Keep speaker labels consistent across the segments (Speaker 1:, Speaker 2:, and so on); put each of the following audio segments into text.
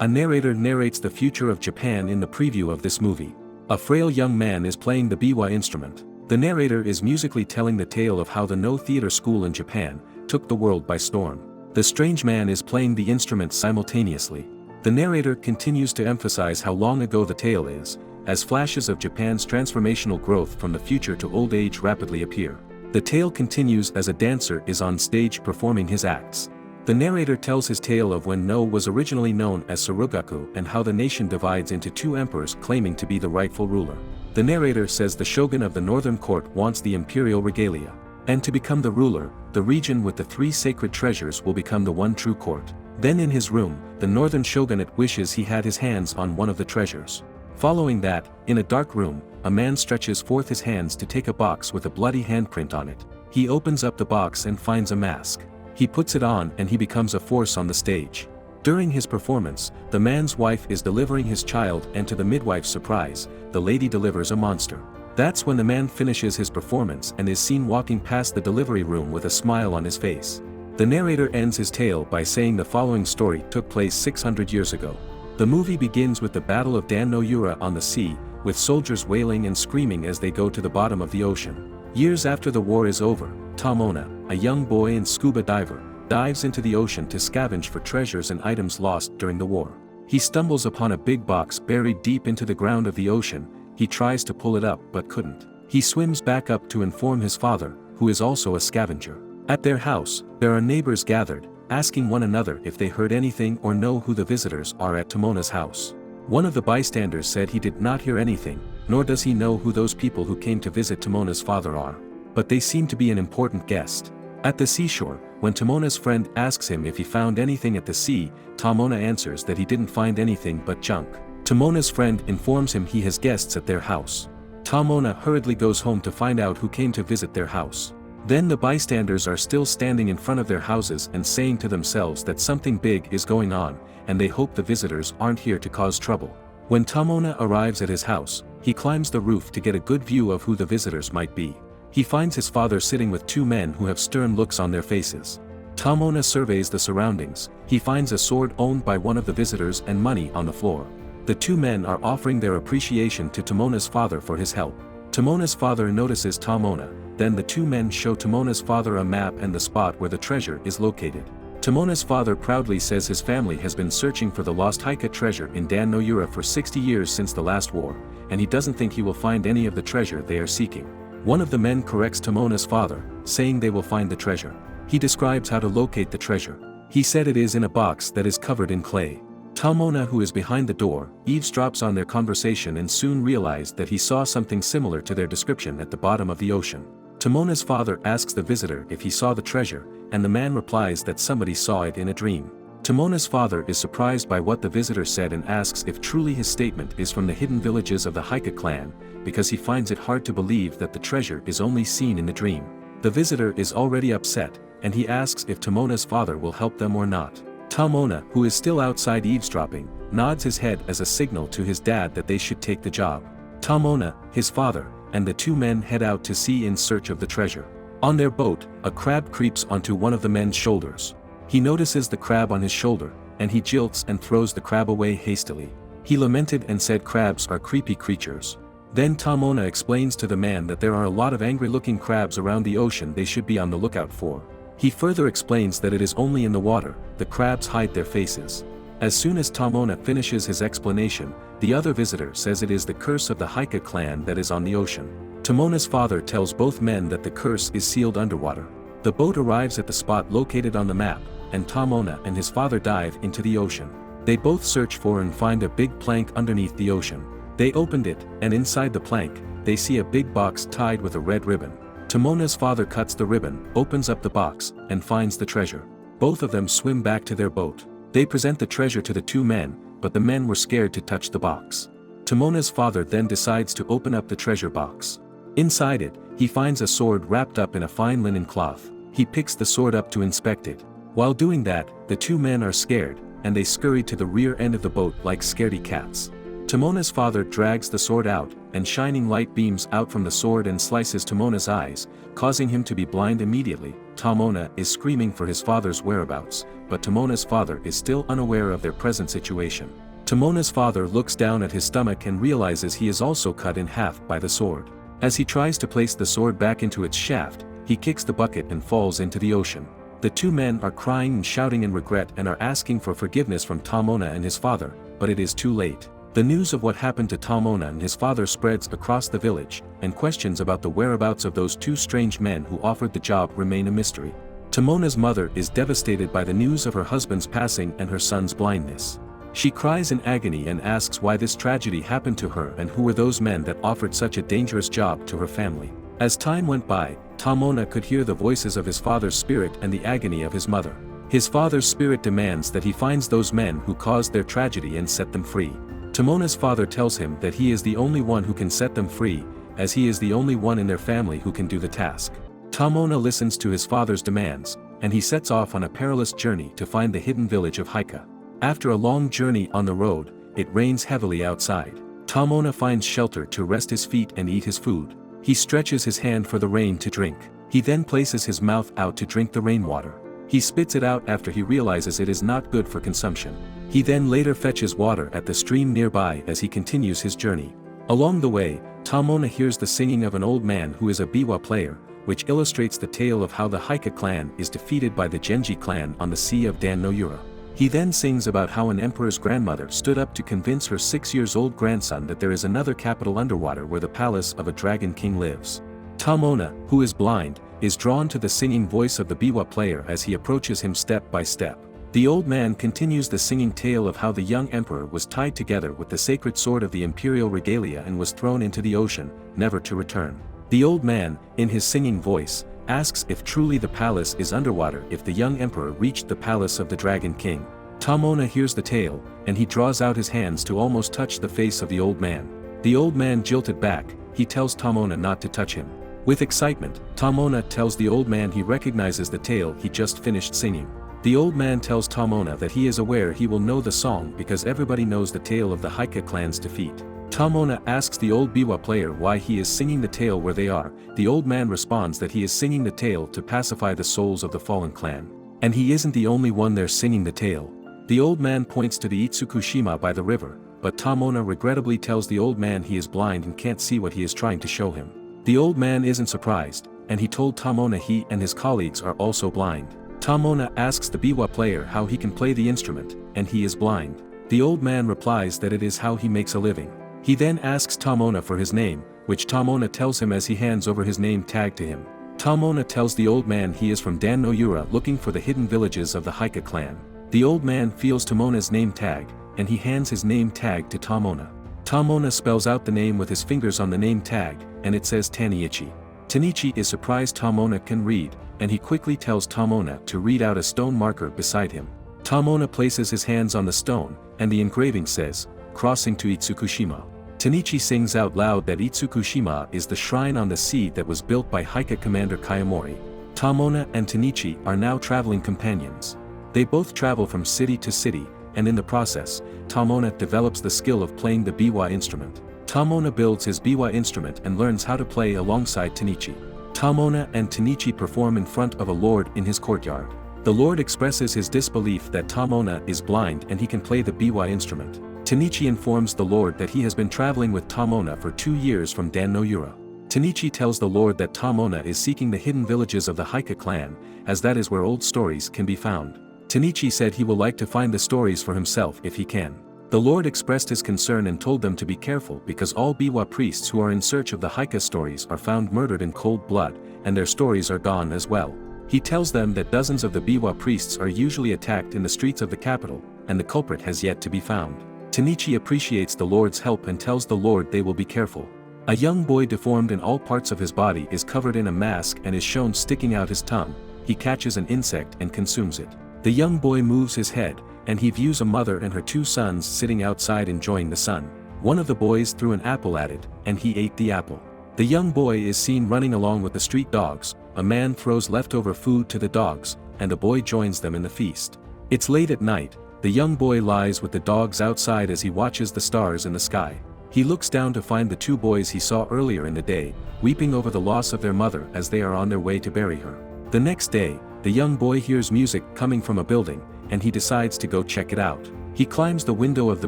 Speaker 1: A narrator narrates the future of Japan in the preview of this movie. A frail young man is playing the biwa instrument. The narrator is musically telling the tale of how the No Theater School in Japan took the world by storm. The strange man is playing the instrument simultaneously. The narrator continues to emphasize how long ago the tale is, as flashes of Japan's transformational growth from the future to old age rapidly appear. The tale continues as a dancer is on stage performing his acts. The narrator tells his tale of when No was originally known as Sarugaku and how the nation divides into two emperors claiming to be the rightful ruler. The narrator says the shogun of the northern court wants the imperial regalia. And to become the ruler, the region with the three sacred treasures will become the one true court. Then in his room, the northern shogunate wishes he had his hands on one of the treasures. Following that, in a dark room, a man stretches forth his hands to take a box with a bloody handprint on it. He opens up the box and finds a mask. He puts it on and he becomes a force on the stage. During his performance, the man's wife is delivering his child and to the midwife's surprise, the lady delivers a monster. That's when the man finishes his performance and is seen walking past the delivery room with a smile on his face. The narrator ends his tale by saying the following story took place 600 years ago. The movie begins with the Battle of Dan no Yura on the sea, with soldiers wailing and screaming as they go to the bottom of the ocean. Years after the war is over, Tamona, a young boy and scuba diver, dives into the ocean to scavenge for treasures and items lost during the war. He stumbles upon a big box buried deep into the ground of the ocean. He tries to pull it up but couldn't. He swims back up to inform his father, who is also a scavenger. At their house, there are neighbors gathered, asking one another if they heard anything or know who the visitors are at Tamona's house. One of the bystanders said he did not hear anything, nor does he know who those people who came to visit Tamona's father are. But they seem to be an important guest. At the seashore, when Tamona's friend asks him if he found anything at the sea, Tamona answers that he didn't find anything but junk. Tamona's friend informs him he has guests at their house. Tamona hurriedly goes home to find out who came to visit their house. Then the bystanders are still standing in front of their houses and saying to themselves that something big is going on, and they hope the visitors aren't here to cause trouble. When Tamona arrives at his house, he climbs the roof to get a good view of who the visitors might be. He finds his father sitting with two men who have stern looks on their faces. Tamona surveys the surroundings. He finds a sword owned by one of the visitors and money on the floor. The two men are offering their appreciation to Tamona's father for his help. Tamona's father notices Tamona, then the two men show Tamona's father a map and the spot where the treasure is located. Tamona's father proudly says his family has been searching for the lost Haika treasure in Dan no Yura for 60 years since the last war, and he doesn't think he will find any of the treasure they are seeking. One of the men corrects Tamona's father, saying they will find the treasure. He describes how to locate the treasure. He said it is in a box that is covered in clay. Tamona, who is behind the door, eavesdrops on their conversation and soon realized that he saw something similar to their description at the bottom of the ocean. Tamona's father asks the visitor if he saw the treasure, and the man replies that somebody saw it in a dream. Tamona's father is surprised by what the visitor said and asks if truly his statement is from the hidden villages of the Haika clan, because he finds it hard to believe that the treasure is only seen in the dream. The visitor is already upset, and he asks if Tamona's father will help them or not. Tamona, who is still outside eavesdropping, nods his head as a signal to his dad that they should take the job. Tamona, his father, and the two men head out to sea in search of the treasure. On their boat, a crab creeps onto one of the men's shoulders. He notices the crab on his shoulder, and he jilts and throws the crab away hastily. He lamented and said crabs are creepy creatures. Then Tamona explains to the man that there are a lot of angry-looking crabs around the ocean they should be on the lookout for. He further explains that it is only in the water, the crabs hide their faces. As soon as Tamona finishes his explanation, the other visitor says it is the curse of the Haika clan that is on the ocean. Tamona's father tells both men that the curse is sealed underwater. The boat arrives at the spot located on the map, and Tamona and his father dive into the ocean. They both search for and find a big plank underneath the ocean. They opened it, and inside the plank, they see a big box tied with a red ribbon. Tamona's father cuts the ribbon, opens up the box, and finds the treasure. Both of them swim back to their boat. They present the treasure to the two men, but the men were scared to touch the box. Tamona's father then decides to open up the treasure box. Inside it, he finds a sword wrapped up in a fine linen cloth. He picks the sword up to inspect it. While doing that, the two men are scared, and they scurry to the rear end of the boat like scaredy cats. Tamona's father drags the sword out, and shining light beams out from the sword and slices Tamona's eyes, causing him to be blind immediately. Tamona is screaming for his father's whereabouts, but Tamona's father is still unaware of their present situation. Tamona's father looks down at his stomach and realizes he is also cut in half by the sword. As he tries to place the sword back into its shaft, he kicks the bucket and falls into the ocean. The two men are crying and shouting in regret and are asking for forgiveness from Tamona and his father, but it is too late. The news of what happened to Tamona and his father spreads across the village, and questions about the whereabouts of those two strange men who offered the job remain a mystery. Tamona's mother is devastated by the news of her husband's passing and her son's blindness. She cries in agony and asks why this tragedy happened to her and who were those men that offered such a dangerous job to her family. As time went by, Tamona could hear the voices of his father's spirit and the agony of his mother. His father's spirit demands that he finds those men who caused their tragedy and set them free. Tamona's father tells him that he is the only one who can set them free, as he is the only one in their family who can do the task. Tamona listens to his father's demands, and he sets off on a perilous journey to find the hidden village of Haika. After a long journey on the road, it rains heavily outside. Tamona finds shelter to rest his feet and eat his food. He stretches his hand for the rain to drink. He then places his mouth out to drink the rainwater. He spits it out after he realizes it is not good for consumption. He then later fetches water at the stream nearby as he continues his journey. Along the way, Tamona hears the singing of an old man who is a biwa player, which illustrates the tale of how the Haika clan is defeated by the Genji clan on the Sea of Dan no Yura. He then sings about how an emperor's grandmother stood up to convince her 6-year-old grandson that there is another capital underwater where the palace of a dragon king lives. Tamona, who is blind, is drawn to the singing voice of the biwa player as he approaches him step by step. The old man continues the singing tale of how the young emperor was tied together with the sacred sword of the imperial regalia and was thrown into the ocean, never to return. The old man, in his singing voice, asks if truly the palace is underwater if the young emperor reached the palace of the Dragon King. Tamona hears the tale, and he draws out his hands to almost touch the face of the old man. The old man jilted back, he tells Tamona not to touch him. With excitement, Tamona tells the old man he recognizes the tale he just finished singing. The old man tells Tamona that he is aware he will know the song because everybody knows the tale of the Haika clan's defeat. Tamona asks the old biwa player why he is singing the tale where they are. The old man responds that he is singing the tale to pacify the souls of the fallen clan. And he isn't the only one there singing the tale. The old man points to the Itsukushima by the river, but Tamona regrettably tells the old man he is blind and can't see what he is trying to show him. The old man isn't surprised, and he told Tamona he and his colleagues are also blind. Tamona asks the biwa player how he can play the instrument, and he is blind. The old man replies that it is how he makes a living. He then asks Tamona for his name, which Tamona tells him as he hands over his name tag to him. Tamona tells the old man he is from Dan no Yura looking for the hidden villages of the Haika clan. The old man feels Tamona's name tag, and he hands his name tag to Tamona. Tamona spells out the name with his fingers on the name tag, and it says Taniichi. Taniichi is surprised Tamona can read, and he quickly tells Tamona to read out a stone marker beside him. Tamona places his hands on the stone, and the engraving says, "Crossing to Itsukushima." Taniichi sings out loud that Itsukushima is the shrine on the sea that was built by Haika commander Kayamori. Tamona and Taniichi are now traveling companions. They both travel from city to city, and in the process, Tamona develops the skill of playing the biwa instrument. Tamona builds his biwa instrument and learns how to play alongside Taniichi. Tamona and Taniichi perform in front of a lord in his courtyard. The lord expresses his disbelief that Tamona is blind and he can play the biwa instrument. Taniichi informs the lord that he has been traveling with Tamona for 2 years from Dan no Yura. Taniichi tells the lord that Tamona is seeking the hidden villages of the Haika clan, as that is where old stories can be found. Taniichi said he will like to find the stories for himself if he can. The lord expressed his concern and told them to be careful because all biwa priests who are in search of the Haika stories are found murdered in cold blood, and their stories are gone as well. He tells them that dozens of the biwa priests are usually attacked in the streets of the capital, and the culprit has yet to be found. Taniichi appreciates the lord's help and tells the lord they will be careful. A young boy deformed in all parts of his body is covered in a mask and is shown sticking out his tongue. He catches an insect and consumes it. The young boy moves his head, and he views a mother and her 2 sons sitting outside enjoying the sun. One of the boys threw an apple at it, and he ate the apple. The young boy is seen running along with the street dogs. A man throws leftover food to the dogs, and a boy joins them in the feast. It's late at night. The young boy lies with the dogs outside as he watches the stars in the sky. He looks down to find the 2 boys he saw earlier in the day, weeping over the loss of their mother as they are on their way to bury her. The next day, the young boy hears music coming from a building, and he decides to go check it out. He climbs the window of the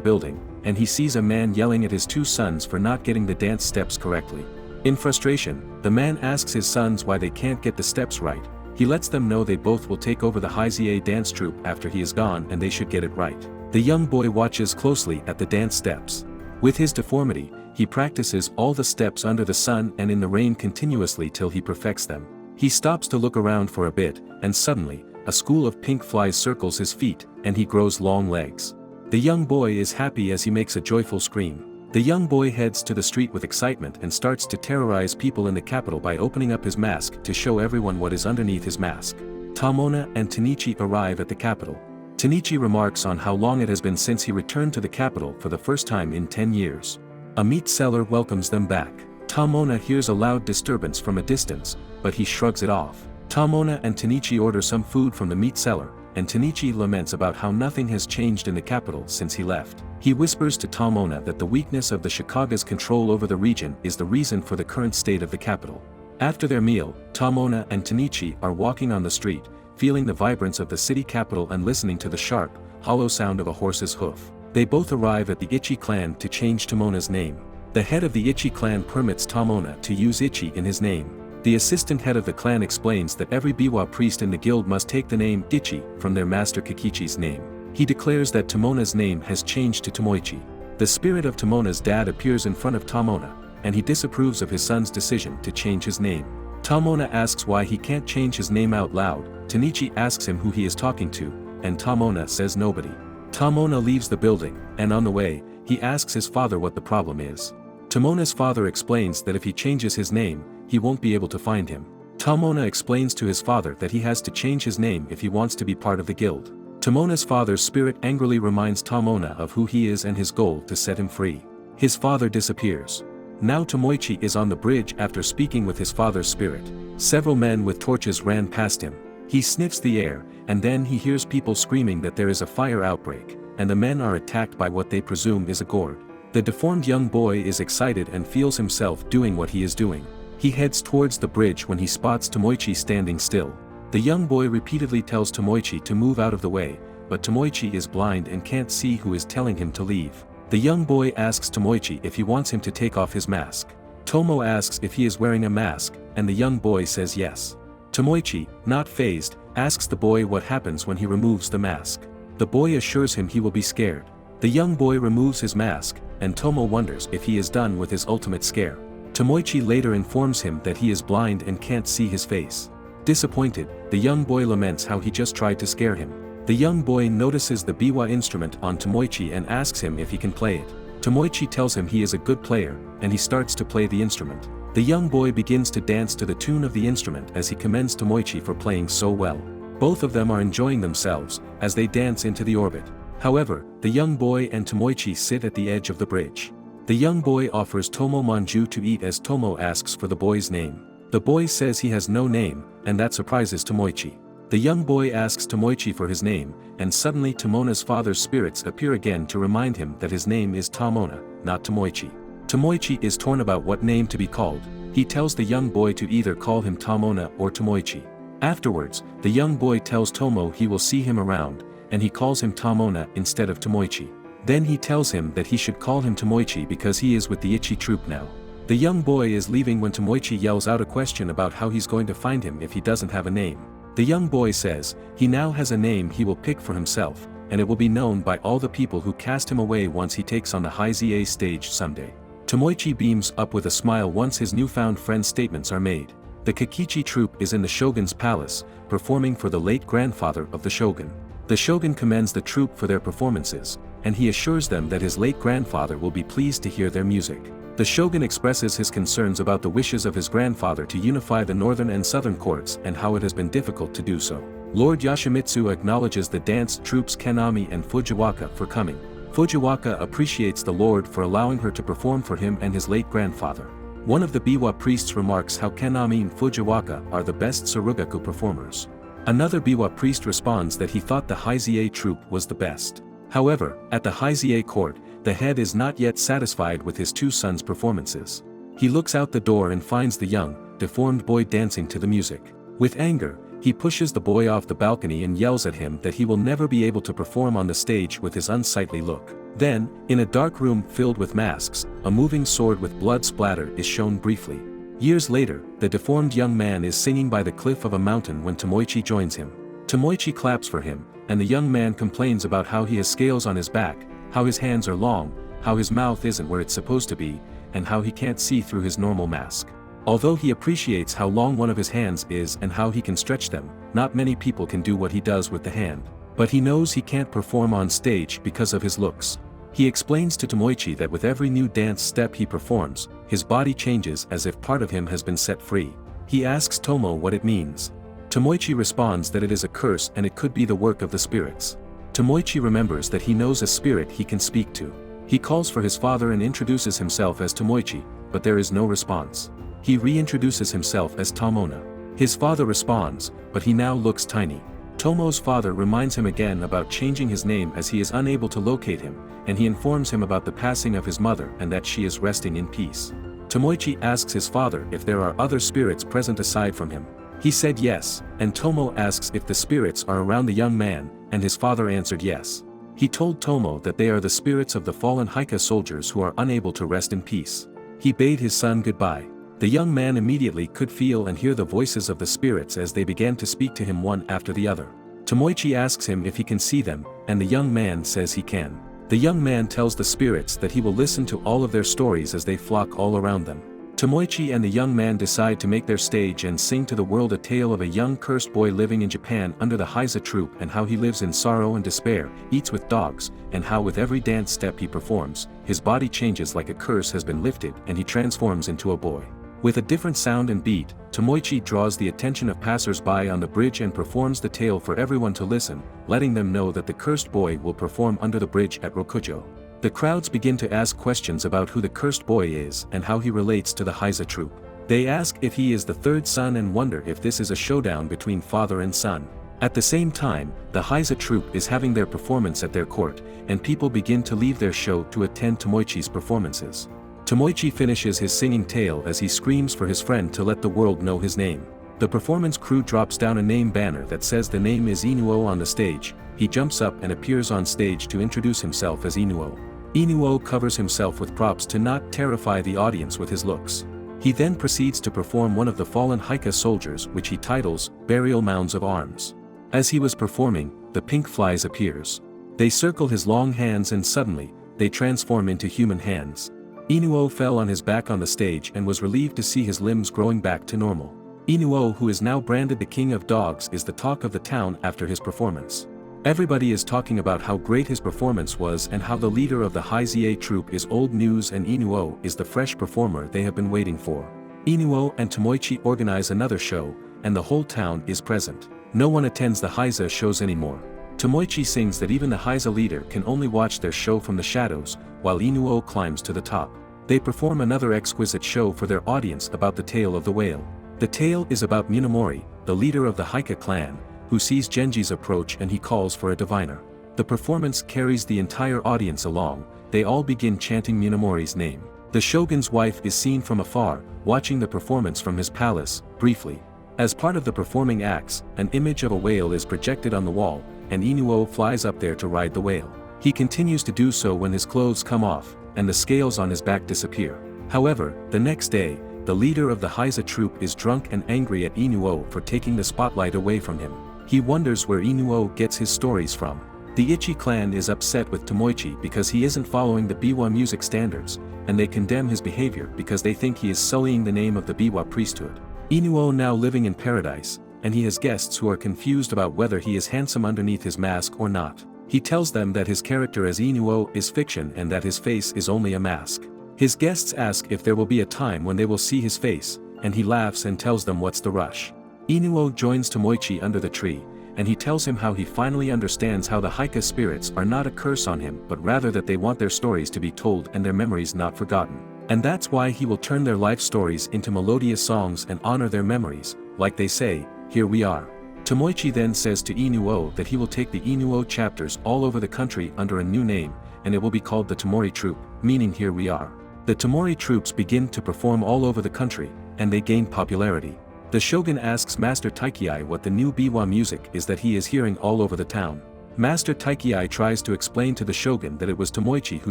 Speaker 1: building, and he sees a man yelling at his two sons for not getting the dance steps correctly. In frustration, the man asks his sons why they can't get the steps right. He lets them know they both will take over the High dance troupe after he is gone and they should get it right. The young boy watches closely at the dance steps. With his deformity, he practices all the steps under the sun and in the rain continuously till he perfects them. He stops to look around for a bit, and suddenly, a school of pink flies circles his feet, and he grows long legs. The young boy is happy as he makes a joyful scream. The young boy heads to the street with excitement and starts to terrorize people in the capital by opening up his mask to show everyone what is underneath his mask. Tamona and Tanichi arrive at the capital. Tanichi remarks on how long it has been since he returned to the capital for the first time in 10 years. A meat seller welcomes them back. Tamona hears a loud disturbance from a distance, but he shrugs it off. Tamona and Tanichi order some food from the meat seller, and Tanichi laments about how nothing has changed in the capital since he left. He whispers to Tamona that the weakness of the Shikage's control over the region is the reason for the current state of the capital. After their meal, Tamona and Tanichi are walking on the street, feeling the vibrance of the city capital and listening to the sharp, hollow sound of a horse's hoof. They both arrive at the Ichi clan to change Tamona's name. The head of the Ichi clan permits Tamona to use Ichi in his name. The assistant head of the clan explains that every Biwa priest in the guild must take the name Ichi from their master Kikichi's name. He declares that Tamona's name has changed to Tomoichi. The spirit of Tamona's dad appears in front of Tamona, and he disapproves of his son's decision to change his name. Tamona asks why he can't change his name out loud. Tanichi asks him who he is talking to, and Tamona says nobody. Tamona leaves the building, and on the way, he asks his father what the problem is. Tamona's father explains that if he changes his name, he won't be able to find him. Tamona explains to his father that he has to change his name if he wants to be part of the guild. Tamona's father's spirit angrily reminds Tamona of who he is and his goal to set him free. His father disappears. Now Tomoichi is on the bridge after speaking with his father's spirit. Several men with torches ran past him. He sniffs the air, and then he hears people screaming that there is a fire outbreak, and the men are attacked by what they presume is a gourd. The deformed young boy is excited and feels himself doing what he is doing. He heads towards the bridge when he spots Tomoichi standing still. The young boy repeatedly tells Tomoichi to move out of the way, but Tomoichi is blind and can't see who is telling him to leave. The young boy asks Tomoichi if he wants him to take off his mask. Tomo asks if he is wearing a mask, and the young boy says yes. Tomoichi, not fazed, asks the boy what happens when he removes the mask. The boy assures him he will be scared. The young boy removes his mask, and Tomo wonders if he is done with his ultimate scare. Tomoichi later informs him that he is blind and can't see his face. Disappointed, the young boy laments how he just tried to scare him. The young boy notices the biwa instrument on Tomoichi and asks him if he can play it. Tomoichi tells him he is a good player, and he starts to play the instrument. The young boy begins to dance to the tune of the instrument as he commends Tomoichi for playing so well. Both of them are enjoying themselves, as they dance into the orbit. However, the young boy and Tomoichi sit at the edge of the bridge. The young boy offers Tomo manju to eat as Tomo asks for the boy's name. The boy says he has no name, and that surprises Tomoichi. The young boy asks Tomoichi for his name, and suddenly Tamona's father's spirits appear again to remind him that his name is Tamona, not Tomoichi. Tomoichi is torn about what name to be called. He tells the young boy to either call him Tamona or Tomoichi. Afterwards, the young boy tells Tomo he will see him around, and he calls him Tamona instead of Tomoichi. Then he tells him that he should call him Tomoichi because he is with the Ichi troupe now. The young boy is leaving when Tomoichi yells out a question about how he's going to find him if he doesn't have a name. The young boy says, he now has a name he will pick for himself, and it will be known by all the people who cast him away once he takes on the High ZA stage someday. Tomoichi beams up with a smile once his newfound friend's statements are made. The Kikichi troupe is in the shogun's palace, performing for the late grandfather of the shogun. The shogun commends the troupe for their performances, and he assures them that his late grandfather will be pleased to hear their music. The shogun expresses his concerns about the wishes of his grandfather to unify the northern and southern courts and how it has been difficult to do so. Lord Yoshimitsu acknowledges the dance troupes Kanami and Fujiwaka for coming. Fujiwaka appreciates the lord for allowing her to perform for him and his late grandfather. One of the Biwa priests remarks how Kanami and Fujiwaka are the best Sarugaku performers. Another Biwa priest responds that he thought the Haizie troupe was the best. However, at the Haizie court, the head is not yet satisfied with his two sons' performances. He looks out the door and finds the young, deformed boy dancing to the music. With anger, He pushes the boy off the balcony and yells at him that he will never be able to perform on the stage with his unsightly look. Then, in a dark room filled with masks, a moving sword with blood splatter is shown briefly. Years later, the deformed young man is singing by the cliff of a mountain when Tomoichi joins him. Tomoichi claps for him, and the young man complains about how he has scales on his back, how his hands are long, how his mouth isn't where it's supposed to be, and how he can't see through his normal mask. Although he appreciates how long one of his hands is and how he can stretch them, not many people can do what he does with the hand. But he knows he can't perform on stage because of his looks. He explains to Tomoichi that with every new dance step he performs, his body changes as if part of him has been set free. He asks Tomo what it means. Tomoichi responds that it is a curse and it could be the work of the spirits. Tomoichi remembers that he knows a spirit he can speak to. He calls for his father and introduces himself as Tomoichi, but there is no response. He reintroduces himself as Tomona. His father responds, but he now looks tiny. Tomo's father reminds him again about changing his name as he is unable to locate him, and he informs him about the passing of his mother and that she is resting in peace. Tomoichi asks his father if there are other spirits present aside from him. He said yes, and Tomo asks if the spirits are around the young man, and his father answered yes. He told Tomo that they are the spirits of the fallen Haika soldiers who are unable to rest in peace. He bade his son goodbye. The young man immediately could feel and hear the voices of the spirits as they began to speak to him one after the other. Tomoichi asks him if he can see them, and the young man says he can. The young man tells the spirits that he will listen to all of their stories as they flock all around them. Tomoichi and the young man decide to make their stage and sing to the world a tale of a young cursed boy living in Japan under the Heiza troupe and how he lives in sorrow and despair, eats with dogs, and how with every dance step he performs, his body changes like a curse has been lifted and he transforms into a boy. With a different sound and beat, Tomoichi draws the attention of passers-by on the bridge and performs the tale for everyone to listen, letting them know that the cursed boy will perform under the bridge at Rokujo. The crowds begin to ask questions about who the cursed boy is and how he relates to the Heiza troupe. They ask if he is the third son and wonder if this is a showdown between father and son. At the same time, the Heiza troupe is having their performance at their court, and people begin to leave their show to attend Tomoichi's performances. Tomoichi finishes his singing tale as he screams for his friend to let the world know his name. The performance crew drops down a name banner that says the name is Inuo on the stage. He jumps up and appears on stage to introduce himself as Inuo. Inuo covers himself with props to not terrify the audience with his looks. He then proceeds to perform one of the fallen Haika soldiers, which he titles, Burial Mounds of Arms. As he was performing, the pink flies appears. They circle his long hands and suddenly, they transform into human hands. Inuo fell on his back on the stage and was relieved to see his limbs growing back to normal. Inuo, who is now branded the king of dogs, is the talk of the town after his performance. Everybody is talking about how great his performance was and how the leader of the Heiza troupe is old news and Inuo is the fresh performer they have been waiting for. Inuo and Tomoichi organize another show, and the whole town is present. No one attends the Heiza shows anymore. Tomoichi sings that even the Heiza leader can only watch their show from the shadows, while Inuo climbs to the top. They perform another exquisite show for their audience about the tale of the whale. The tale is about Munamori, the leader of the Haika clan, who sees Genji's approach and he calls for a diviner. The performance carries the entire audience along. They all begin chanting Munamori's name. The shogun's wife is seen from afar, watching the performance from his palace, briefly. As part of the performing acts, an image of a whale is projected on the wall, and Inuo flies up there to ride the whale. He continues to do so when his clothes come off, and the scales on his back disappear. However, the next day, the leader of the Heiza troupe is drunk and angry at Inuo for taking the spotlight away from him. He wonders where Inuo gets his stories from. The Ichi clan is upset with Tomoichi because he isn't following the Biwa music standards, and they condemn his behavior because they think he is sullying the name of the Biwa priesthood. Inuo now living in paradise, and he has guests who are confused about whether he is handsome underneath his mask or not. He tells them that his character as Inuo is fiction and that his face is only a mask. His guests ask if there will be a time when they will see his face, and he laughs and tells them what's the rush. Inuo joins Tomoichi under the tree, and he tells him how he finally understands how the Haika spirits are not a curse on him but rather that they want their stories to be told and their memories not forgotten. And that's why he will turn their life stories into melodious songs and honor their memories, like they say, "Here we are." Tomoichi then says to Inuo that he will take the Inuo chapters all over the country under a new name, and it will be called the Tomori troupe, meaning "Here we are." The Tomori troops begin to perform all over the country, and they gain popularity. The The shogun asks Master Taikei what the new biwa music is that he is hearing all over the town. Master Taikei tries to explain to the shogun that it was Tomoichi who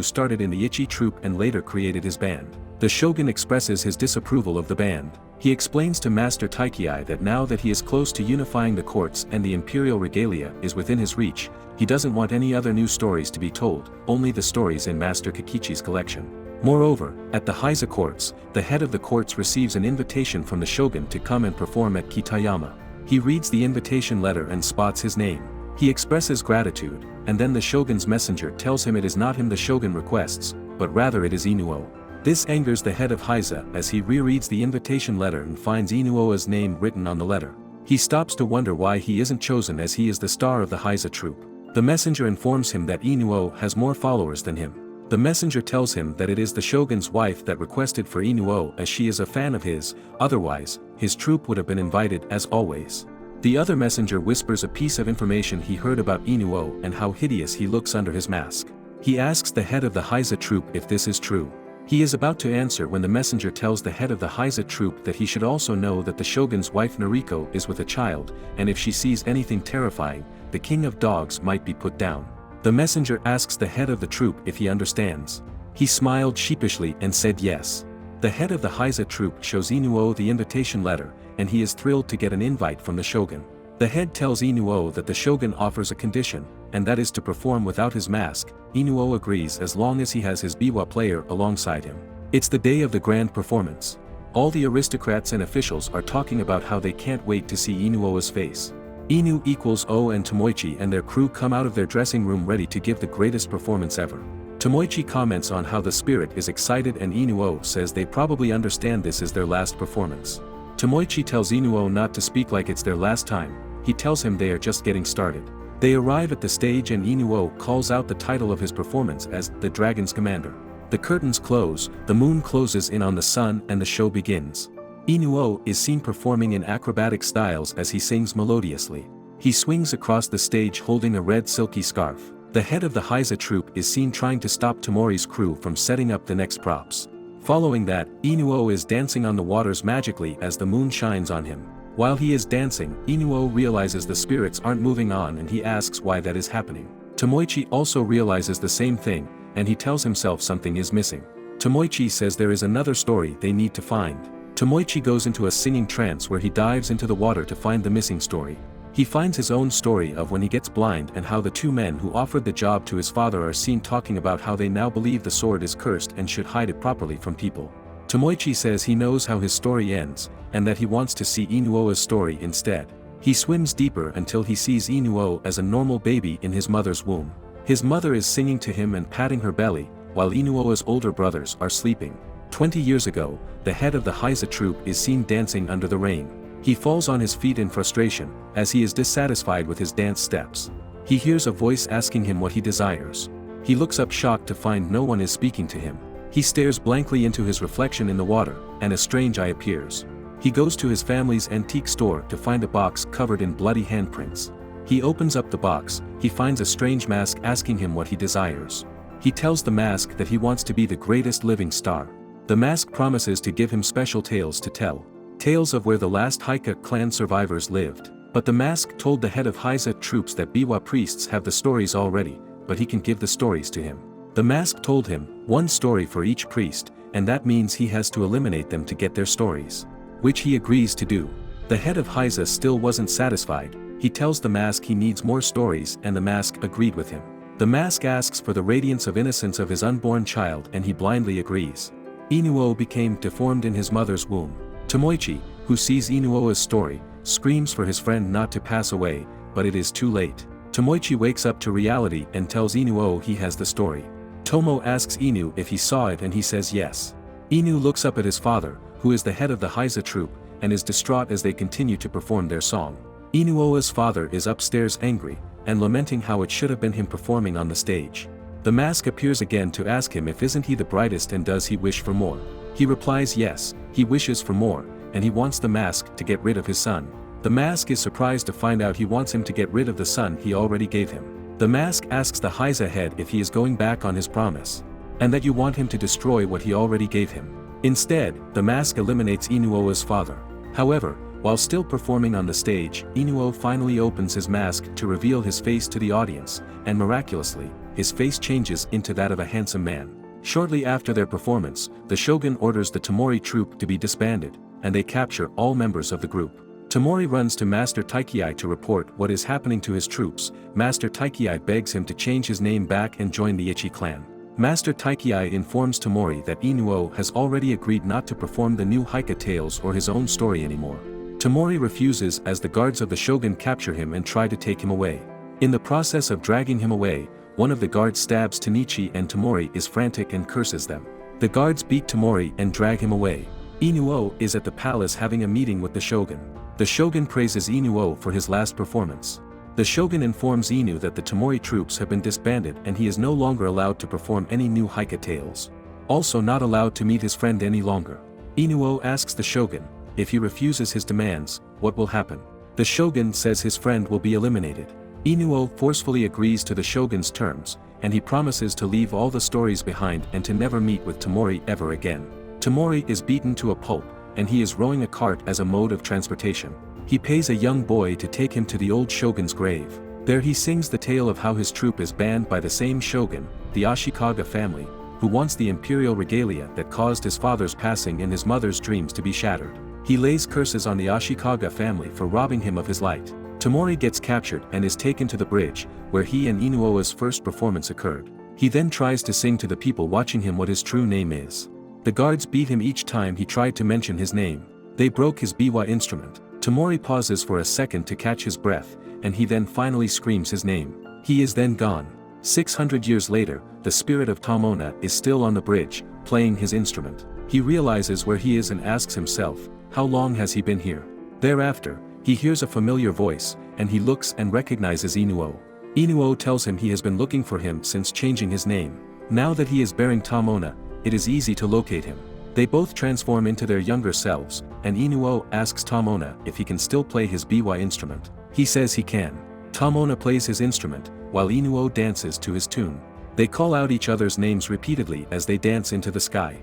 Speaker 1: started in the Ichi troupe and later created his band. The shogun expresses his disapproval of the band. He explains to Master Taikei that now that he is close to unifying the courts and the imperial regalia is within his reach, he doesn't want any other new stories to be told, only the stories in Master Kikichi's collection. Moreover, at the Heiza courts, the head of the courts receives an invitation from the shogun to come and perform at Kitayama. He reads the invitation letter and spots his name. He expresses gratitude, and then the shogun's messenger tells him it is not him the shogun requests, but rather it is Inuo. This angers the head of Heiza as he rereads the invitation letter and finds Inuo's name written on the letter. He stops to wonder why he isn't chosen as he is the star of the Heiza troupe. The messenger informs him that Inuo has more followers than him. The messenger tells him that it is the shogun's wife that requested for Inuo as she is a fan of his, otherwise, his troupe would have been invited as always. The other messenger whispers a piece of information he heard about Inuo and how hideous he looks under his mask. He asks the head of the Heiza troupe if this is true. He is about to answer when the messenger tells the head of the Heiza troupe that he should also know that the shogun's wife Noriko is with a child, and if she sees anything terrifying, the king of dogs might be put down. The messenger asks the head of the troupe if he understands. He smiled sheepishly and said yes. The head of the Heiza troupe shows Inuo the invitation letter, and he is thrilled to get an invite from the shogun. The head tells Inuo that the shogun offers a condition, and that is to perform without his mask. Inuo agrees as long as he has his biwa player alongside him. It's the day of the grand performance. All the aristocrats and officials are talking about how they can't wait to see Inuo's face. Inu equals O and Tomoichi and their crew come out of their dressing room ready to give the greatest performance ever. Tomoichi comments on how the spirit is excited and Inuo says they probably understand this is their last performance. Tomoichi tells Inuo not to speak like it's their last time. He tells him they are just getting started. They arrive at the stage and Inuo calls out the title of his performance as the Dragon's Commander. The curtains close, the moon closes in on the sun and the show begins. Inuo is seen performing in acrobatic styles as he sings melodiously. He swings across the stage holding a red silky scarf. The head of the Heiza troupe is seen trying to stop Tomori's crew from setting up the next props. Following that, Inuo is dancing on the waters magically as the moon shines on him. While he is dancing, Inuo realizes the spirits aren't moving on and he asks why that is happening. Tomoichi also realizes the same thing, and he tells himself something is missing. Tomoichi says there is another story they need to find. Tomoichi goes into a singing trance where he dives into the water to find the missing story. He finds his own story of when he gets blind and how the two men who offered the job to his father are seen talking about how they now believe the sword is cursed and should hide it properly from people. Tomoichi says he knows how his story ends, and that he wants to see Inuo's story instead. He swims deeper until he sees Inuo as a normal baby in his mother's womb. His mother is singing to him and patting her belly, while Inuo's older brothers are sleeping. 20 years ago, the head of the Heiza troupe is seen dancing under the rain. He falls on his feet in frustration, as he is dissatisfied with his dance steps. He hears a voice asking him what he desires. He looks up shocked to find no one is speaking to him. He stares blankly into his reflection in the water, and a strange eye appears. He goes to his family's antique store to find a box covered in bloody handprints. He opens up the box, he finds a strange mask asking him what he desires. He tells the mask that he wants to be the greatest living star. The mask promises to give him special tales to tell. Tales of where the last Haika clan survivors lived. But the mask told the head of Heiza troops that biwa priests have the stories already, but he can give the stories to him. The mask told him, one story for each priest, and that means he has to eliminate them to get their stories. Which he agrees to do. The head of Heiza still wasn't satisfied. He tells the mask he needs more stories and the mask agreed with him. The mask asks for the radiance of innocence of his unborn child and he blindly agrees. Inuo became deformed in his mother's womb. Tomoichi, who sees Inuo's story, screams for his friend not to pass away, but it is too late. Tomoichi wakes up to reality and tells Inuo he has the story. Tomo asks Inu if he saw it and he says yes. Inu looks up at his father, who is the head of the Heiza troupe, and is distraught as they continue to perform their song. Inuo's father is upstairs angry, and lamenting how it should have been him performing on the stage. The mask appears again to ask him if isn't he the brightest and does he wish for more. He replies yes, he wishes for more, and he wants the mask to get rid of his son. The mask is surprised to find out he wants him to get rid of the son he already gave him. The mask asks the Heiza head if he is going back on his promise, and that you want him to destroy what he already gave him. Instead, the mask eliminates Inuo's father. However, While still performing on the stage, Inuo finally opens his mask to reveal his face to the audience, and miraculously, his face changes into that of a handsome man. Shortly after their performance, the shogun orders the Tamori troupe to be disbanded, and they capture all members of the group. Tamori runs to Master Taikei to report what is happening to his troops. Master Taikei begs him to change his name back and join the Ichi clan. Master Taikei informs Tamori that Inuo has already agreed not to perform the new Haiku tales or his own story anymore. Tamori refuses as the guards of the shogun capture him and try to take him away. In the process of dragging him away, one of the guards stabs Tanichi and Tamori is frantic and curses them. The guards beat Tamori and drag him away. Inuo is at the palace having a meeting with the shogun. The shogun praises Inuo for his last performance. The shogun informs Inu that the Tamori troops have been disbanded and he is no longer allowed to perform any new Haiku tales. Also not allowed to meet his friend any longer. Inuo asks the shogun, if he refuses his demands, what will happen? The shogun says his friend will be eliminated. Inuo forcefully agrees to the shogun's terms, and he promises to leave all the stories behind and to never meet with Tamori ever again. Tamori is beaten to a pulp, and he is rowing a cart as a mode of transportation. He pays a young boy to take him to the old shogun's grave. There he sings the tale of how his troop is banned by the same shogun, the Ashikaga family, who wants the imperial regalia that caused his father's passing and his mother's dreams to be shattered. He lays curses on the Ashikaga family for robbing him of his light. Tamori gets captured and is taken to the bridge, where he and Inuo's first performance occurred. He then tries to sing to the people watching him what his true name is. The guards beat him each time he tried to mention his name. They broke his biwa instrument. Tamori pauses for a second to catch his breath, and he then finally screams his name. He is then gone. 600 years later, the spirit of Tamona is still on the bridge, playing his instrument. He realizes where he is and asks himself, how long has he been here? Thereafter, he hears a familiar voice, and he looks and recognizes Inuo. Inuo tells him he has been looking for him since changing his name. Now that he is bearing Tamona, it is easy to locate him. They both transform into their younger selves, and Inuo asks Tamona if he can still play his biwa instrument. He says he can. Tamona plays his instrument, while Inuo dances to his tune. They call out each other's names repeatedly as they dance into the sky.